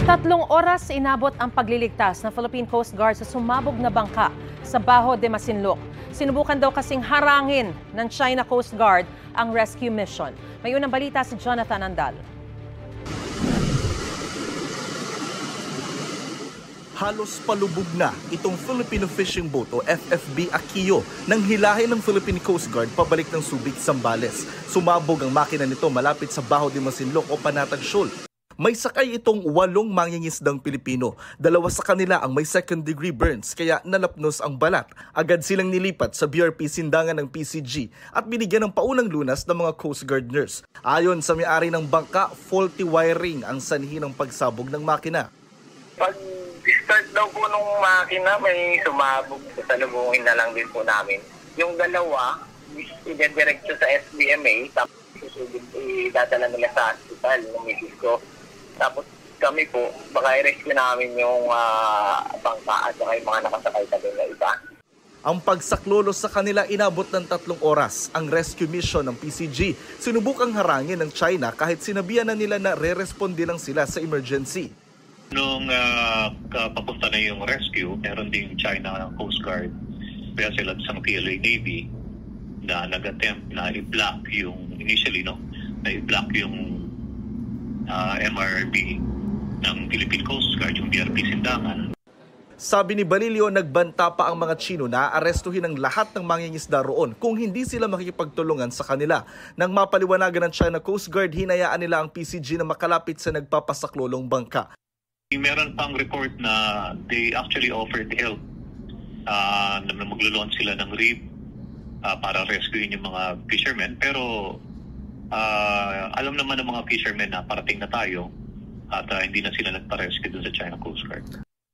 3 oras inabot ang pagliligtas ng Philippine Coast Guard sa sumabog na bangka sa Bajo de Masinloc. Sinubukan daw kasing harangin ng China Coast Guard ang rescue mission. May unang balita si Jonathan Andal. Halos palubog na itong Filipino fishing boat o FFB Aquio nang hilahin ng Philippine Coast Guard pabalik ng Subic, Zambales. Sumabog ang makina nito malapit sa Bajo de Masinloc o Panatag Shoal. May sakay itong 8 mangingisdang Pilipino. 2 sa kanila ang may second-degree burns kaya nalapnos ang balat. Agad silang nilipat sa BRP Sindangan ng PCG at binigyan ng paunang lunas ng mga Coast Guard nurse. Ayon sa may-ari ng bangka, faulty wiring ang sanhi ng pagsabog ng makina. Pag-start daw po nung makina, may sumabog. Salubungin na lang din po namin. Yung dalawa, i-diretso sa SBMA, tapos idadala nila sa hospital ng Mexico. Tapos kami po, baka i-rescue namin yung bangka at saka yung mga nakasakay sa doon na iba. Ang pagsaklolo sa kanila inabot ng 3 oras. Ang rescue mission ng PCG sinubukang harangin ng China kahit sinabihan na nila na re-responde lang sila sa emergency. Nung papunta na yung rescue, meron din China Coast Guard vessel at isang PLA Navy na nag-attempt na i-block yung, initially, na i-block yung MRB ng Philippine Coast Guard, yung BRP Sindangan. Sabi ni Balilio, nagbanta pa ang mga Chino na arestuhin ang lahat ng mangingisda roon kung hindi sila makikipagtulungan sa kanila. Nang mapaliwanagan ng China Coast Guard, hinayaan nila ang PCG na makalapit sa nagpapasaklolong bangka. Meron pang report na they actually offered help na maglo-launch sila ng RIB para rescuein yung mga fishermen. Pero alam naman ng mga fishermen na parating na tayo at hindi na sila nagpa-rescue dun sa China Coast Guard.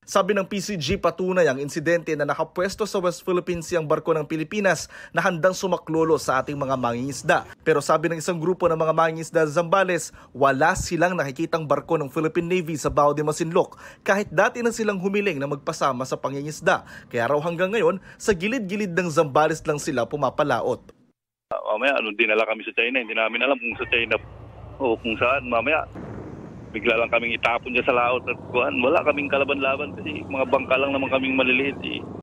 Sabi ng PCG, patunay ang insidente na nakapwesto sa West Philippine Sea ang barko ng Pilipinas na handang sumaklolo sa ating mga mangingisda. Pero sabi ng isang grupo ng mga mangingisda sa Zambales, wala silang nakikitang barko ng Philippine Navy sa Bajo de Masinloc kahit dati na silang humiling na magpasama sa pangingisda. Kaya raw hanggang ngayon, sa gilid-gilid ng Zambales lang sila pumapalaot. Mamaya, dinala kami sa China, hindi namin alam kung sa China o kung saan. Mamaya, bigla lang kaming itapon dyan sa laot at wala kaming kalaban-laban kasi mga bangka lang naman kaming maliliit.